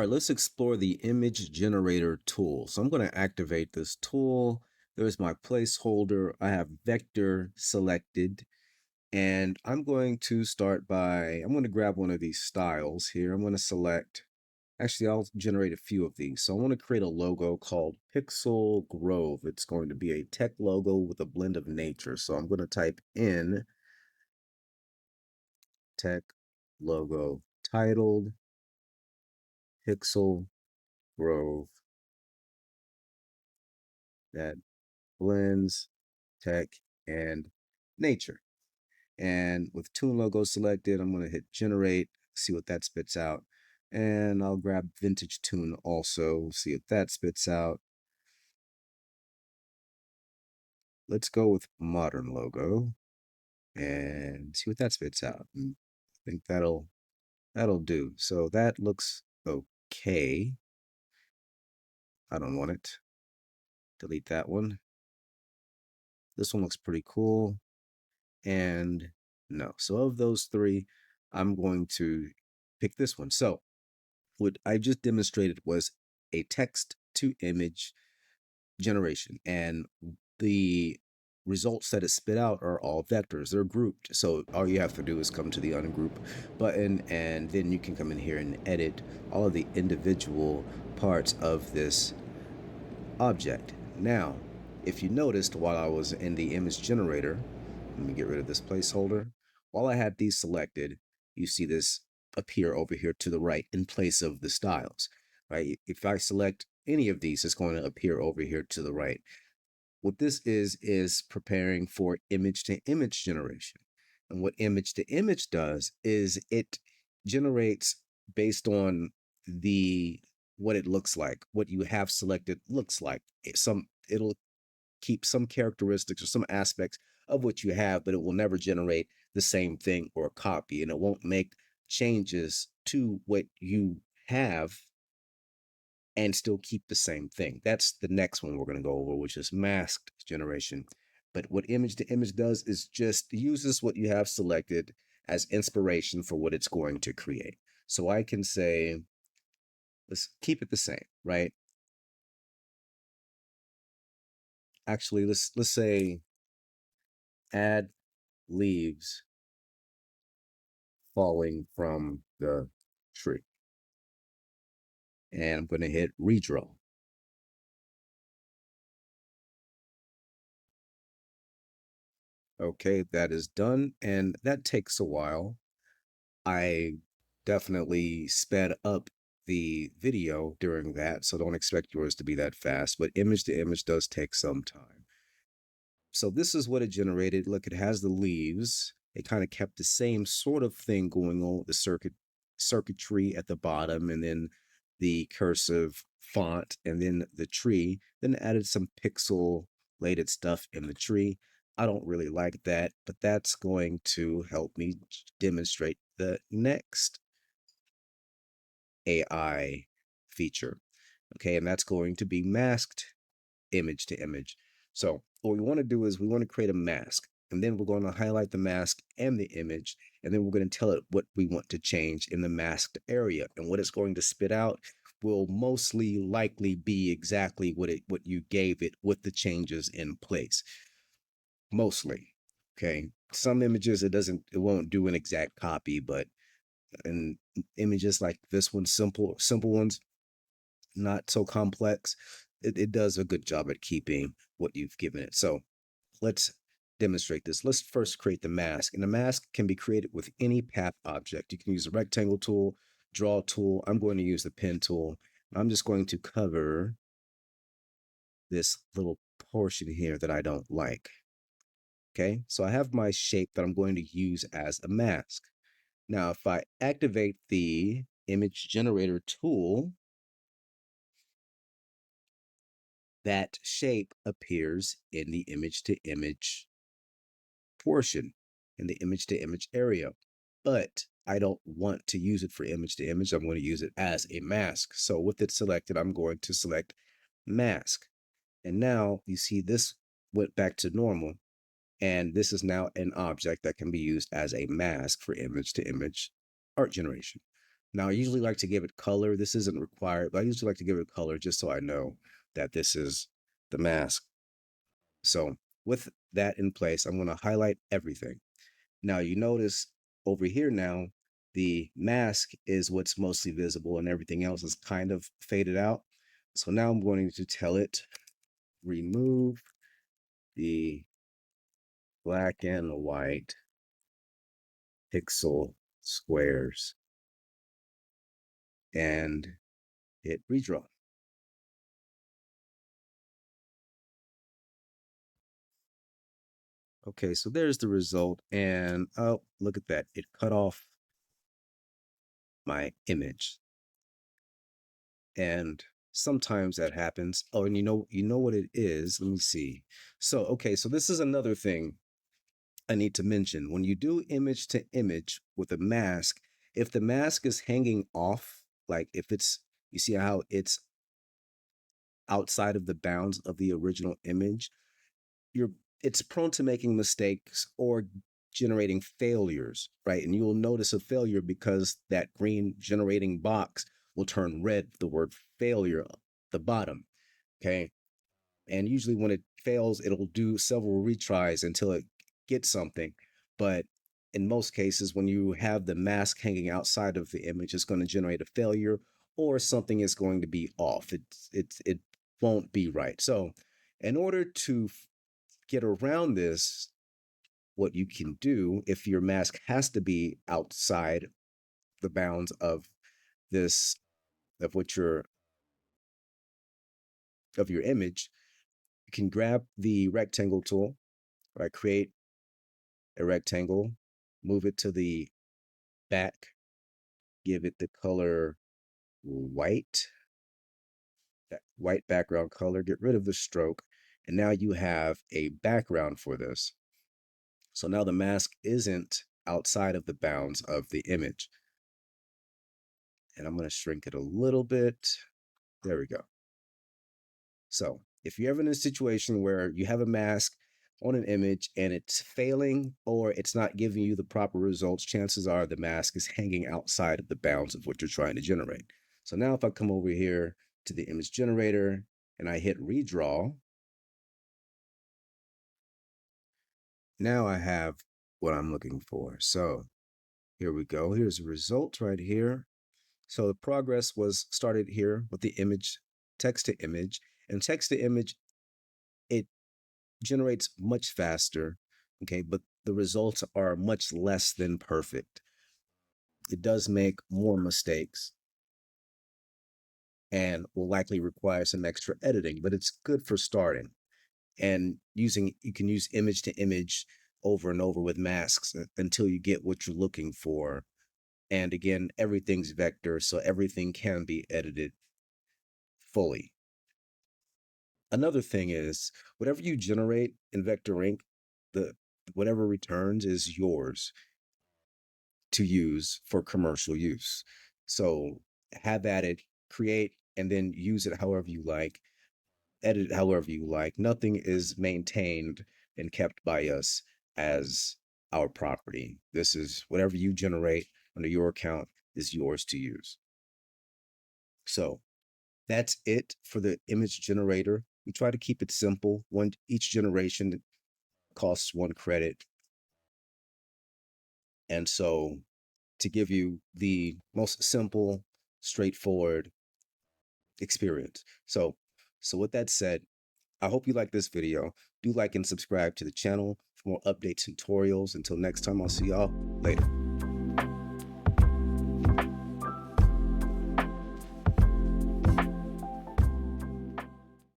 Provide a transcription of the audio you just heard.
right, let's explore the image generator tool. So I'm going to activate this tool. There's my placeholder. I have vector selected, and I'm going to start by, I'm going to grab one of these styles here. I'm going to select, actually, I'll generate a few of these. So I want to create a logo called Pixel Grove. It's going to be a tech logo with a blend of nature. So I'm going to type in tech logo titled Pixel Grove that blends tech and nature. And with tune logo selected, I'm going to hit generate, see what that spits out. And I'll grab vintage tune also, see what that spits out. Let's go with modern logo and see what that spits out. I think that'll do. So that looks okay. I don't want it. Delete that one. This one looks pretty cool. And no. So of those three, I'm going to pick this one. So what I just demonstrated was a text to image generation, and the results that it spit out are all vectors. They're grouped. So all you have to do is come to the ungroup button, and then you can come in here and edit all of the individual parts of this object. Now, if you noticed while I was in the image generator, let me get rid of this placeholder. While I had these selected, you see this appear over here to the right in place of the styles, right? If I select any of these, it's going to appear over here to the right. What this is preparing for image to image generation. And what image to image does is it generates based on the what it looks like, what you have selected looks like. It'll keep some characteristics or some aspects of what you have, but it will never generate the same thing or a copy, and it won't make changes to what you have and still keep the same thing. That's the next one we're going to go over, which is masked generation. But what image to image does is just uses what you have selected as inspiration for what it's going to create. So I can say, let's keep it the same, right? Actually, let's say add leaves falling from the tree. And I'm going to hit redraw. Okay, that is done, and that takes a while. I definitely sped up the video during that, so don't expect yours to be that fast, but image to image does take some time. So this is what it generated. Look, it has the leaves. It kind of kept the same sort of thing going on with the circuitry at the bottom, and then the cursive font, and then the tree, then added some pixelated stuff in the tree. I don't really like that, but that's going to help me demonstrate the next AI feature. Okay, and that's going to be masked image to image. So what we want to do is we want to create a mask, and then we're going to highlight the mask and the image, and then we're going to tell it what we want to change in the masked area. And what it's going to spit out will mostly likely be exactly what you gave it with the changes in place. Mostly. Okay. Some images it won't do an exact copy, but in images like this one, simple ones, not so complex, it does a good job at keeping what you've given it. So let's demonstrate this. Let's first create the mask. And the mask can be created with any path object. You can use a rectangle tool, draw tool. I'm going to use the pen tool. I'm just going to cover this little portion here that I don't like. Okay, so I have my shape that I'm going to use as a mask. Now, if I activate the image generator tool, that shape appears in the image to image portion, in the image to image area. But I don't want to use it for image to image. I'm going to use it as a mask. So with it selected, I'm going to select mask. And now you see this went back to normal. And this is now an object that can be used as a mask for image to image art generation. Now, I usually like to give it color. This isn't required, but I usually like to give it color just so I know that this is the mask. So with that in place, I'm going to highlight everything. Now you notice over here now, the mask is what's mostly visible and everything else is kind of faded out. So now I'm going to tell it, remove the black and white pixel squares and hit redraw. Okay, so there's the result. And oh, look at that. It cut off my image. And sometimes that happens. Oh, and you know what it is. Let me see. So, okay, so this is another thing I need to mention. When you do image to image with a mask, if the mask is hanging off, like if it's, you see how it's outside of the bounds of the original image, you're it's prone to making mistakes or generating failures, right? And you'll notice a failure because that green generating box will turn red, the word failure, the bottom. Okay. And usually when it fails, it'll do several retries until it gets something. But in most cases, when you have the mask hanging outside of the image, it's going to generate a failure or something is going to be off. It won't be right. So in order to get around this, what you can do if your mask has to be outside the bounds of this of what your of your image, you can grab the rectangle tool, right? Create a rectangle, move it to the back, give it the color white, that white background color, get rid of the stroke, and now you have a background for this. So now the mask isn't outside of the bounds of the image. And I'm going to shrink it a little bit. There we go. So if you're ever in a situation where you have a mask on an image and it's failing or it's not giving you the proper results, chances are the mask is hanging outside of the bounds of what you're trying to generate. So now if I come over here to the image generator and I hit redraw, now I have what I'm looking for. So here we go. Here's the result right here. So the progress was started here with the image, text to image, and text to image, it generates much faster, okay, but the results are much less than perfect. It does make more mistakes and will likely require some extra editing, but it's good for starting. And you can use image to image over and over with masks until you get what you're looking for. And again, everything's vector, so everything can be edited fully. Another thing is whatever you generate in vector ink, the whatever returns is yours to use for commercial use. So have at it, create, and then use it however you like, edit it however you like. Nothing is maintained and kept by us as our property. This is whatever you generate under your account is yours to use. So that's it for the image generator. We try to keep it simple. Each generation costs 1 credit. And so to give you the most simple, straightforward experience. So with that said, I hope you like this video. Do like and subscribe to the channel for more updates and tutorials. Until next time, I'll see y'all later.